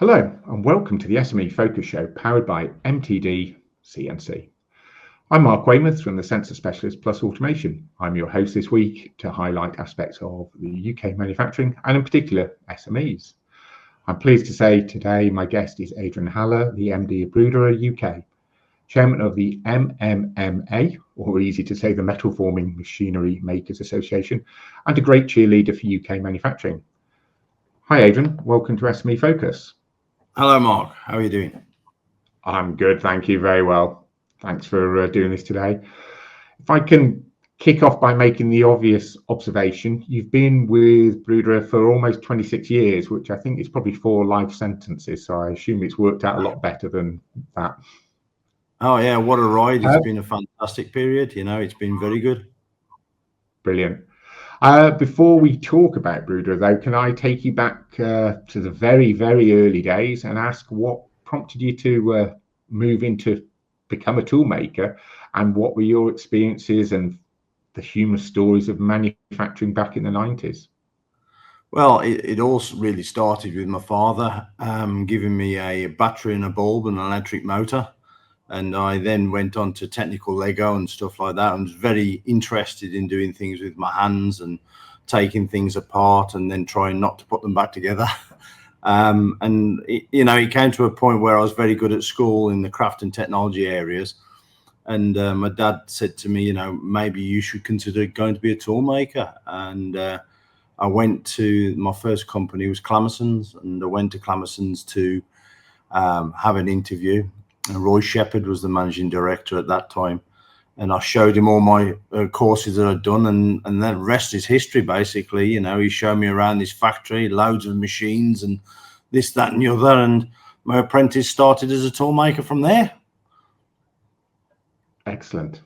Hello and welcome to the SMEFocus show powered by MTDCNC. I'm Mark Weymouth from the Sensor Specialist Plus Automation. I'm your host this week to highlight aspects of the UK manufacturing and in particular SMEs. I'm pleased to say today my guest is Adrian Haller, the MD of Bruderer UK, Chairman of the MMA, or easy to say the Metal Forming Machinery Makers Association, and a great cheerleader for UK manufacturing. Hi Adrian, welcome to SMEFocus. Hello Mark, how are you doing? I'm good, thank you, very well. Thanks for doing this today. If I can kick off by making the obvious observation, you've been with Bruderer for almost 26 years, which I think is probably 4 life sentences, so I assume it's worked out a lot better than that. Oh yeah, what a ride. It's been a fantastic period, it's been very good. Brilliant. Before we talk about Bruderer though, can I take you back to the very, very early days and ask what prompted you to move into become a toolmaker, and what were your experiences and the humorous stories of manufacturing back in the 90s? Well, it all really started with my father giving me a battery and a bulb and an electric motor. And I then went on to technical Lego and stuff like that, and was very interested in doing things with my hands and taking things apart and then trying not to put them back together. It came to a point where I was very good at school in the craft and technology areas. And my dad said to me, maybe you should consider going to be a tool maker. And I went to, my first company was Clamerson's, and I went to Clamerson's to have an interview. And Roy Shepherd was the managing director at that time, and I showed him all my courses that I'd done, and then the rest is history basically. He showed me around this factory, loads of machines and this, that and the other, and my apprentice started as a tool maker from there. Excellent.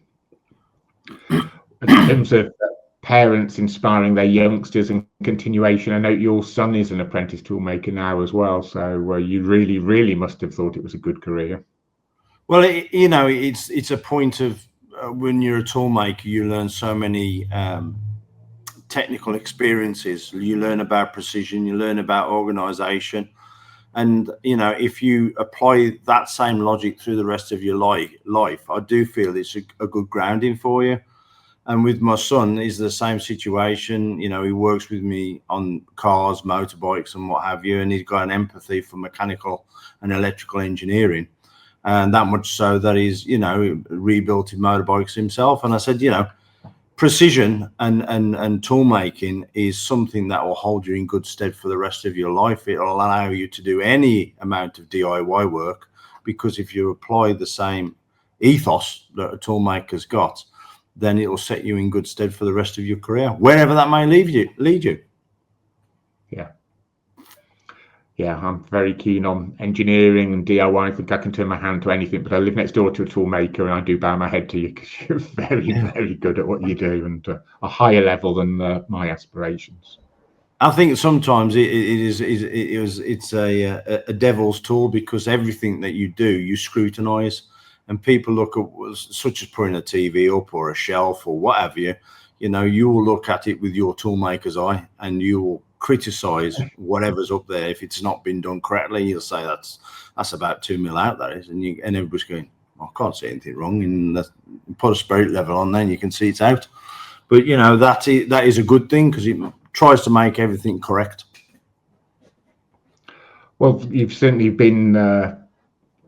In terms of parents inspiring their youngsters and continuation, I know your son is an apprentice tool maker now as well, so you really must have thought it was a good career. Well, it's a point of when you're a tool maker, you learn so many technical experiences. You learn about precision, you learn about organization. And, if you apply that same logic through the rest of your life, I do feel it's a good grounding for you. And with my son, is the same situation. He works with me on cars, motorbikes and what have you. And he's got an empathy for mechanical and electrical engineering. And that much so that he's, rebuilt his motorbikes himself. And I said, precision and tool making is something that will hold you in good stead for the rest of your life. It'll allow you to do any amount of DIY work, because if you apply the same ethos that a tool maker's got, then it will set you in good stead for the rest of your career, wherever that may lead you. Yeah, I'm very keen on engineering and DIY. I think I can turn my hand to anything, but I live next door to a tool maker, and I do bow my head to you because you're very good at what you do, and a higher level than my aspirations. I think sometimes it's a devil's tool, because everything that you do, you scrutinize, and people look at, such as putting a TV up or a shelf or whatever you will look at it with your tool maker's eye, and you will criticize whatever's up there. If it's not been done correctly, you'll say that's about 2 mil out, that is, and everybody's going, I can't see anything wrong. And put a spirit level on, then you can see it's out. But that is a good thing, because it tries to make everything correct. Well, you've certainly been the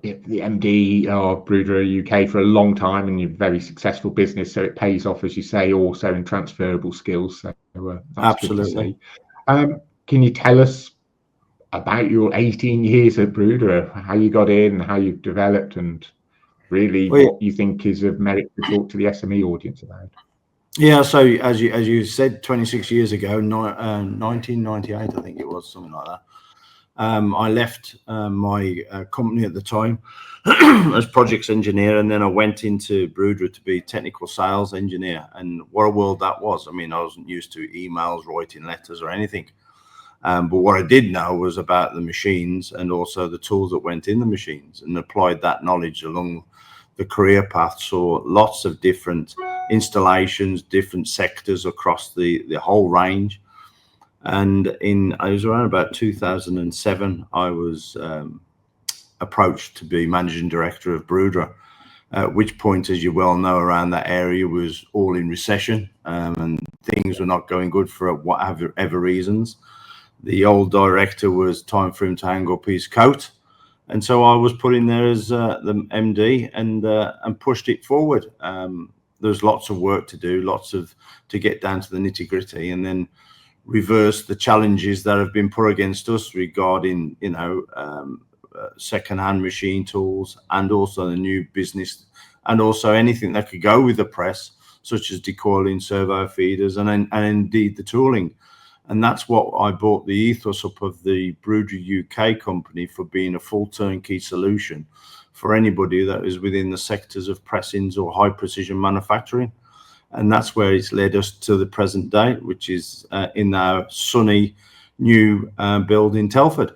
MD of Bruderer UK for a long time, and you're a very successful business, so it pays off, as you say, also in transferable skills. So that's Absolutely. Good to see. Can you tell us about your 18 years at Bruderer, how you got in, how you've developed, and really what you think is of merit to talk to the SME audience about? Yeah, so as you said, 26 years ago, 1998, I think it was, something like that. I left my company at the time as projects engineer, and then I went into Bruderer to be technical sales engineer. And what a world that was. I mean, I wasn't used to emails, writing letters or anything. But what I did know was about the machines and also the tools that went in the machines, and applied that knowledge along the career path. Saw lots of different installations, different sectors across the whole range. And I was around about 2007, I was approached to be managing director of Bruderer, at which point, as you well know, around that area was all in recession, and things were not going good for whatever reasons. The old director was time for him to hang up his coat, and so I was put in there as the MD and pushed it forward. There's lots of work to do, to get down to the nitty gritty, and then reverse the challenges that have been put against us regarding, second-hand machine tools, and also the new business, and also anything that could go with the press, such as decoiling, servo feeders, and indeed the tooling. And that's what I brought the ethos up of the Bruderer UK company, for being a full turnkey solution for anybody that is within the sectors of pressings or high precision manufacturing. And that's where it's led us to the present day, which is in our sunny new build in Telford.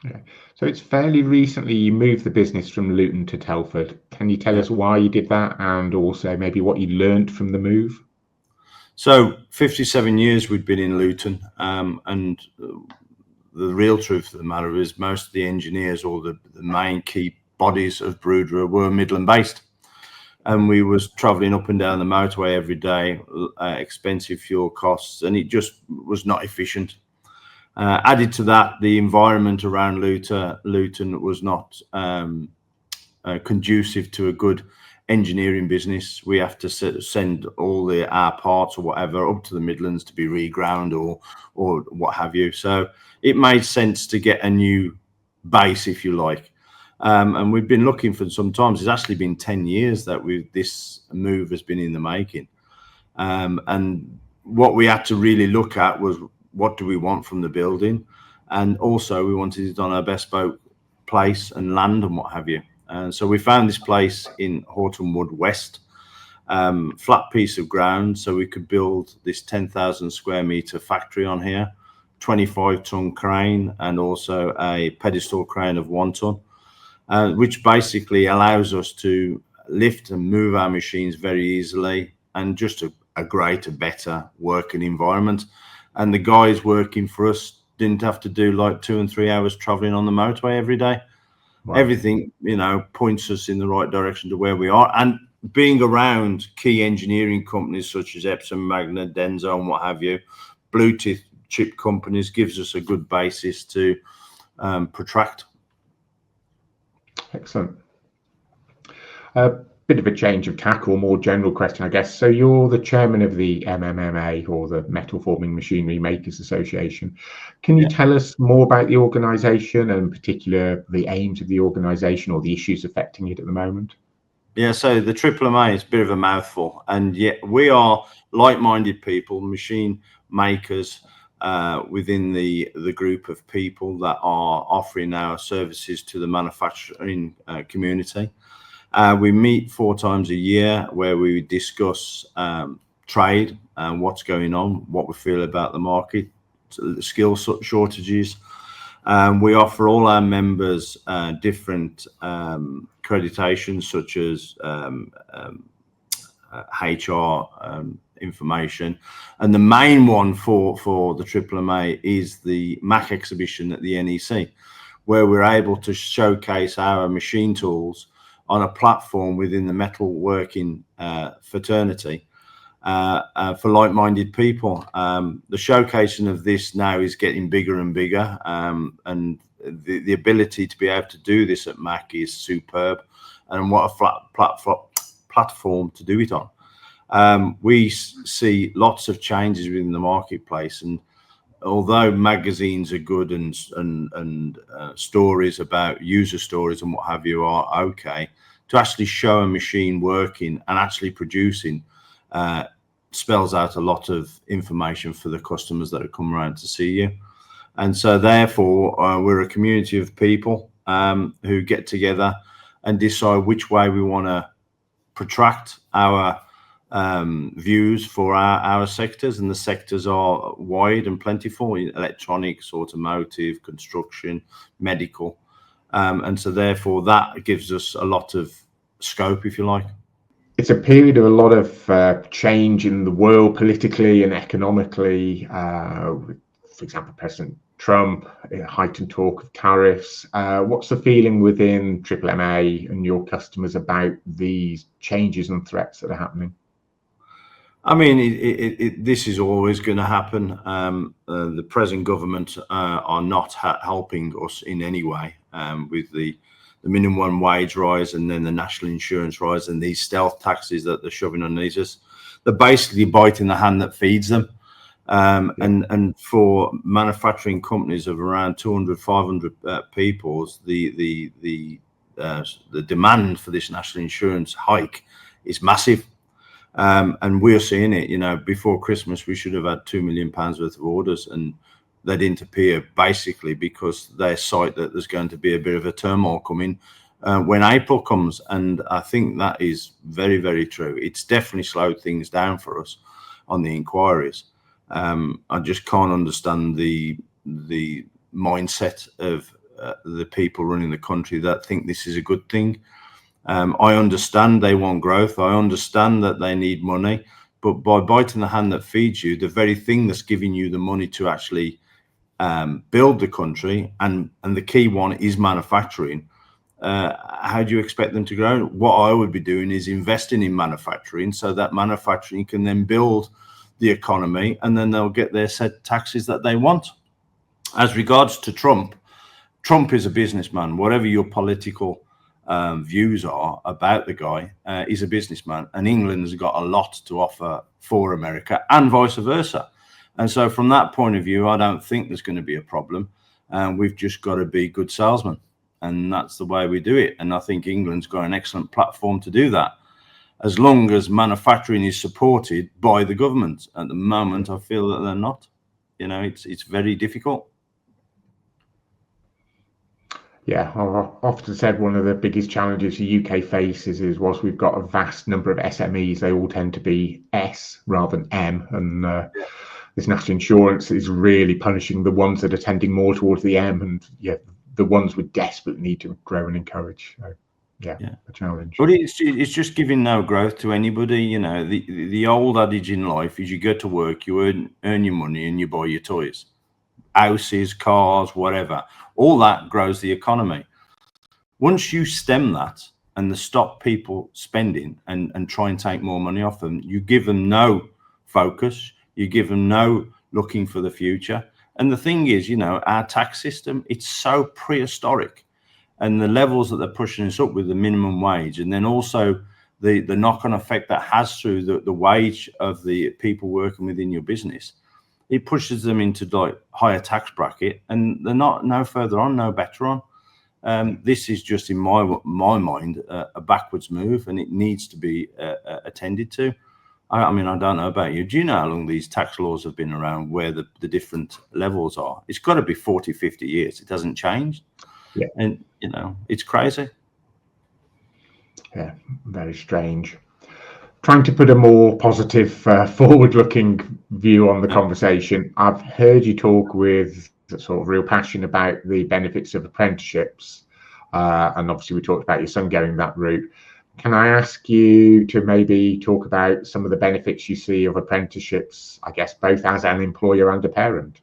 Okay. So it's fairly recently you moved the business from Luton to Telford. Can you tell us why you did that, and also maybe what you learned from the move? So 57 years we'd been in Luton, and the real truth of the matter is most of the engineers, or the main key bodies of Bruderer, were Midland based. And we was travelling up and down the motorway every day, expensive fuel costs, and it just was not efficient. Added to that, the environment around Luton was not conducive to a good engineering business. We have to send all our parts or whatever up to the Midlands to be reground or what have you. So it made sense to get a new base, if you like. And we've been looking for some time. It's actually been 10 years that this move has been in the making. And what we had to really look at was, what do we want from the building? And also we wanted it on a bespoke place and land and what have you. And so we found this place in Horton Wood West, flat piece of ground, so we could build this 10,000 square metre factory on here, 25-ton crane, and also a pedestal crane of 1 ton, which basically allows us to lift and move our machines very easily, and just a greater, better working environment. And the guys working for us didn't have to do like 2 and 3 hours traveling on the motorway every day. Right. Everything, points us in the right direction to where we are. And being around key engineering companies such as Epsom, Magna, Denso, and what have you, blue chip companies, gives us a good basis to protract. Excellent. Bit of a change of tack, or more general question, I guess. So you're the chairman of the MMMA, or the Metal Forming Machinery Makers Association. Can you tell us more about the organisation, and in particular the aims of the organisation or the issues affecting it at the moment? Yeah, so the MMMA is a bit of a mouthful, and yet we are like-minded people, machine makers, within the group of people that are offering our services to the manufacturing community. We meet 4 times a year where we discuss trade and what's going on, what we feel about the market, skill shortages. We offer all our members different accreditations, such as HR information. And the main one for the MMMA is the MAC exhibition at the NEC, where we're able to showcase our machine tools on a platform within the metalworking fraternity for like-minded people. The showcasing of this now is getting bigger and bigger, and the ability to be able to do this at MAC is superb, and what a platform to do it on. We see lots of changes within the marketplace, and although magazines are good and stories about user stories and what have you are okay, to actually show a machine working and actually producing spells out a lot of information for the customers that have come around to see you. And so therefore we're a community of people who get together and decide which way we want to protract our views for our sectors, and the sectors are wide and plentiful: electronics, automotive, construction, medical, and so therefore that gives us a lot of scope, if you like. It's a period of a lot of change in the world politically and economically. For example, President Trump, heightened talk of tariffs. What's the feeling within MMA and your customers about these changes and threats that are happening? I mean, this is always going to happen. The present government are not helping us in any way with the minimum wage rise and then the national insurance rise and these stealth taxes that they're shoving underneath us. They're basically biting the hand that feeds them. And for manufacturing companies of around 200, 500 people, the demand for this national insurance hike is massive. And we're seeing it, you know, before Christmas, we should have had £2 million worth of orders, and they didn't appear basically because they cite that there's going to be a bit of a turmoil coming when April comes. And I think that is very, very true. It's definitely slowed things down for us on the inquiries. I just can't understand the mindset of the people running the country that think this is a good thing. I understand they want growth. I understand that they need money, but by biting the hand that feeds you, the very thing that's giving you the money to actually build the country, and the key one is manufacturing. How do you expect them to grow? What I would be doing is investing in manufacturing so that manufacturing can then build the economy, and then they'll get their set taxes that they want. As regards to Trump is a businessman. Whatever your political views are about the guy, he's a businessman, and England's got a lot to offer for America and vice versa. And so from that point of view, I don't think there's going to be a problem. We've just got to be good salesmen, and that's the way we do it. And I think England's got an excellent platform to do that, as long as manufacturing is supported by the government. At the moment, I feel that they're not. You know, it's very difficult. Yeah, I've often said one of the biggest challenges the UK faces is we've got a vast number of SMEs. They all tend to be S rather than M, and this national insurance is really punishing the ones that are tending more towards the M, and the ones we desperately need to grow and encourage. So, yeah, a challenge. But it's just giving no growth to anybody. You know, the old adage in life is you go to work, you earn your money, and you buy your toys, houses, cars, whatever. All that grows the economy. Once you stem that and stop people spending and try and take more money off them, you give them no focus, you give them no looking for the future. And the thing is, you know, our tax system, it's so prehistoric, and the levels that they're pushing us up with the minimum wage, and then also the knock-on effect that has through the wage of the people working within your business, it pushes them into like higher tax bracket, and they're no further on, no better on. This is just, in my mind, a backwards move, and it needs to be attended to. I mean, I don't know about you. Do you know how long these tax laws have been around, where the different levels are? It's got to be 40, 50 years. It hasn't changed. Yeah. And, you know, it's crazy. Yeah, very strange. Trying to put a more positive, forward-looking view on the conversation, I've heard you talk with sort of real passion about the benefits of apprenticeships, and obviously we talked about your son going that route. Can I ask you to maybe talk about some of the benefits you see of apprenticeships, I guess, both as an employer and a parent?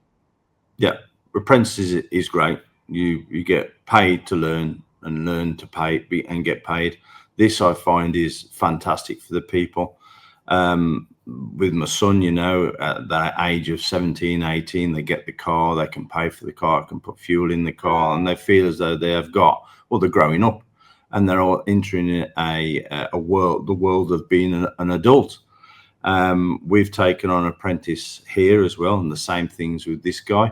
Yeah, apprentices is great. You get paid to learn, and learn to pay and get paid. This, I find, is fantastic for the people. With my son, you know, at that age of 17, 18, they get the car, they can pay for the car, can put fuel in the car, and they feel as though they have got, well, they're growing up, and they're all entering the world of being an adult. We've taken on an apprentice here as well, and the same things with this guy.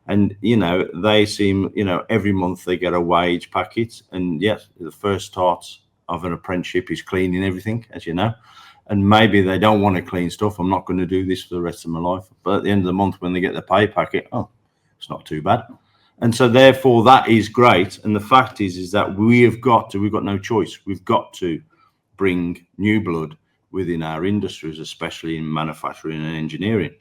And, you know, they seem, you know, every month they get a wage packet, and yes, the first start of an apprenticeship is cleaning everything, as you know, and maybe they don't want to clean stuff. I'm not going to do this for the rest of my life. But at the end of the month, when they get the pay packet, oh, it's not too bad. And so therefore that is great. And the fact is that we've got no choice. We've got to bring new blood within our industries, especially in manufacturing and engineering.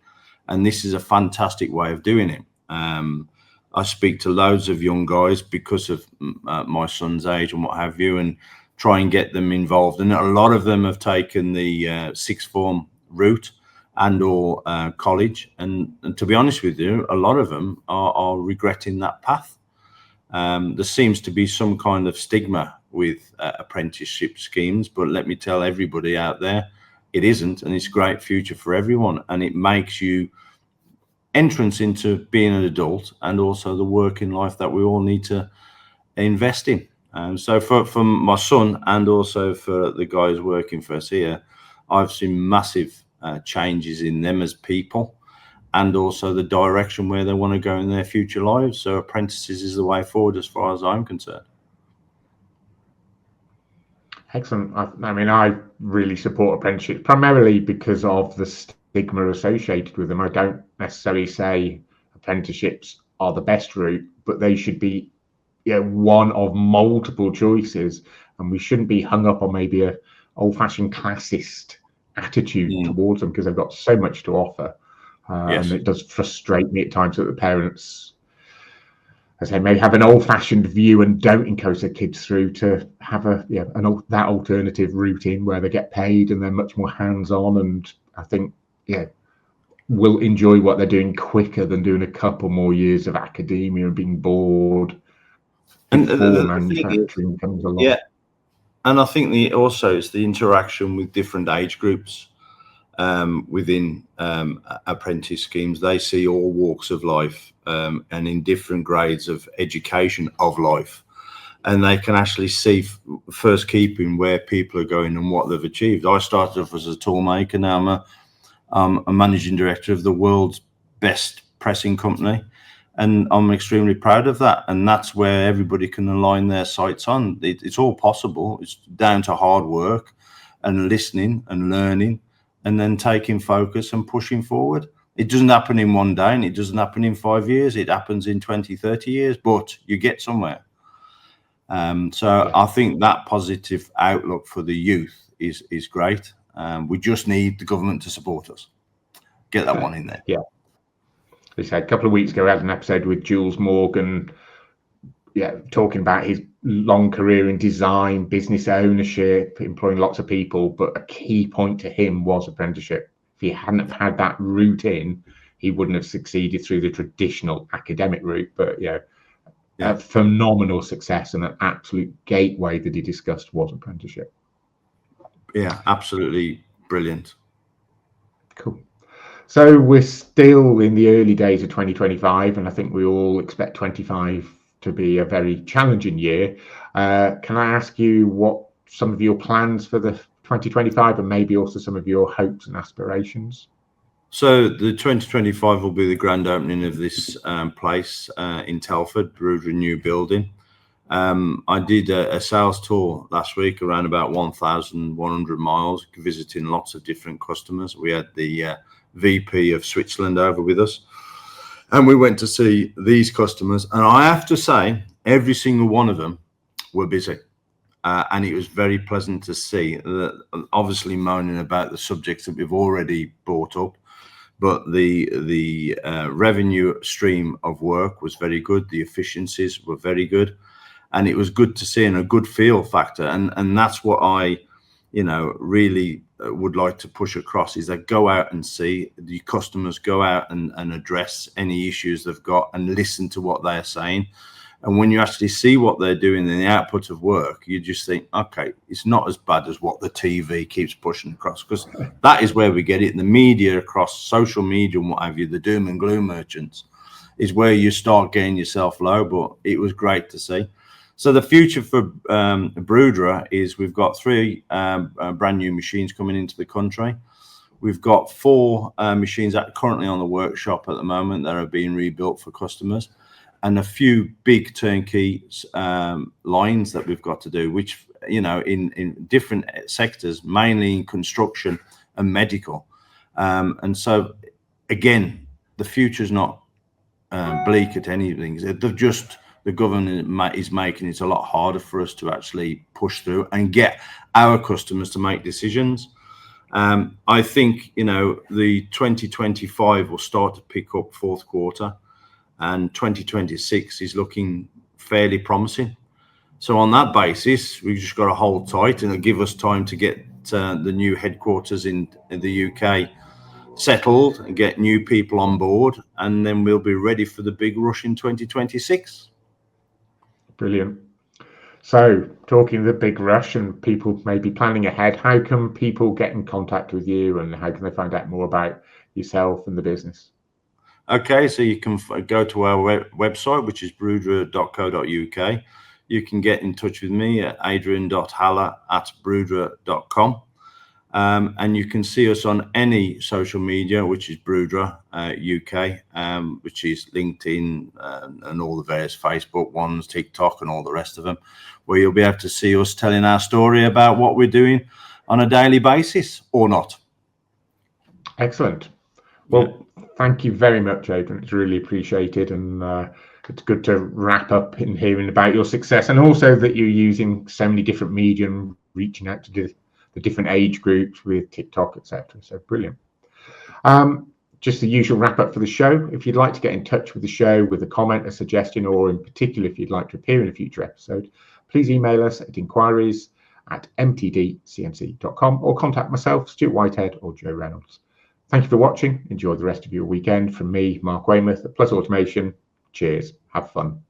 And this is a fantastic way of doing it. I speak to loads of young guys because of my son's age and what have you, and try and get them involved. And a lot of them have taken the sixth form route and or college. And to be honest with you, a lot of them are regretting that path. There seems to be some kind of stigma with apprenticeship schemes, but let me tell everybody out there, it isn't, and it's a great future for everyone, and it makes you entrance into being an adult and also the working life that we all need to invest in. So for my son and also for the guys working for us here, I've seen massive changes in them as people, and also the direction where they want to go in their future lives. So apprentices is the way forward as far as I'm concerned. Excellent. I mean, I really support apprenticeships primarily because of the stigma associated with them. I don't necessarily say apprenticeships are the best route, but they should be one of multiple choices, and we shouldn't be hung up on maybe a old-fashioned classist attitude towards them, because they've got so much to offer. Yes. And it does frustrate me at times that the parents, as I say, maybe have an old-fashioned view and don't encourage their kids through to have that alternative route in where they get paid and they're much more hands-on, and I think will enjoy what they're doing quicker than doing a couple more years of academia and being bored before manufacturing comes along. Yeah, and I think also it's the interaction with different age groups within apprentice schemes. They see all walks of life and in different grades of education of life, and they can actually see first keeping where people are going and what they've achieved. I started off as a tool maker. Now I'm a managing director of the world's best pressing company, and I'm extremely proud of that. And that's where everybody can align their sights on. It's all possible. It's down to hard work and listening and learning, and then taking focus and pushing forward. It doesn't happen in one day, and it doesn't happen in 5 years. It happens in 20, 30 years, but you get somewhere. I think that positive outlook for the youth is great. We just need the government to support us. Get that one in there. Yeah. They said a couple of weeks ago, I had an episode with Jules Morgan, talking about his long career in design, business ownership, employing lots of people. But a key point to him was apprenticeship. If he hadn't have had that route in, he wouldn't have succeeded through the traditional academic route. But a phenomenal success and an absolute gateway that he discussed was apprenticeship. Yeah, absolutely brilliant. Cool. So we're still in the early days of 2025, and I think we all expect 25 to be a very challenging year. Can I ask you what some of your plans for the 2025 and maybe also some of your hopes and aspirations? So the 2025 will be the grand opening of this place in Telford, Bruderer new building. I did a sales tour last week around about 1,100 miles, visiting lots of different customers. We had the VP of Switzerland over with us, and we went to see these customers, and I have to say every single one of them were busy, and it was very pleasant to see that, obviously moaning about the subjects that we've already brought up, but the revenue stream of work was very good, the efficiencies were very good, and it was good to see, and a good feel factor, and that's what I really would like to push across, is that go out and see the customers, go out and address any issues they've got and listen to what they're saying. And when you actually see what they're doing in the output of work, you just think, okay, it's not as bad as what the TV keeps pushing across, because that is where we get it. The media, across social media and what have you, the doom and gloom merchants, is where you start getting yourself low. But it was great to see. So the future for Bruderer is we've got 3 brand new machines coming into the country. We've got 4 machines currently on the workshop at the moment that are being rebuilt for customers, and a few big turnkey lines that we've got to do, which, in different sectors, mainly in construction and medical. And so, again, the future's not bleak at anything. The government is making it a lot harder for us to actually push through and get our customers to make decisions. I think, the 2025 will start to pick up Q4, and 2026 is looking fairly promising. So on that basis, we've just got to hold tight, and it'll give us time to get the new headquarters in the UK settled and get new people on board, and then we'll be ready for the big rush in 2026. Brilliant. So, talking of the big rush and people maybe planning ahead, how can people get in contact with you, and how can they find out more about yourself and the business? Okay, so you can go to our website, which is bruderer.co.uk. You can get in touch with me at adrian.haller@bruderer.com. And you can see us on any social media, which is Bruderer UK, which is LinkedIn and all the various Facebook ones, TikTok and all the rest of them, where you'll be able to see us telling our story about what we're doing on a daily basis or not. Excellent. Well, thank you very much, Adrian. It's really appreciated, and it's good to wrap up in hearing about your success, and also that you're using so many different media, reaching out to the different age groups with TikTok, etc. So brilliant. Just the usual wrap up for the show. If you'd like to get in touch with the show with a comment, a suggestion, or in particular if you'd like to appear in a future episode, please email us at inquiries@mtdcnc.com or contact myself, Stuart Whitehead, or Joe Reynolds. Thank you for watching. Enjoy the rest of your weekend. From me, Mark Weymouth at Plus Automation. Cheers. Have fun.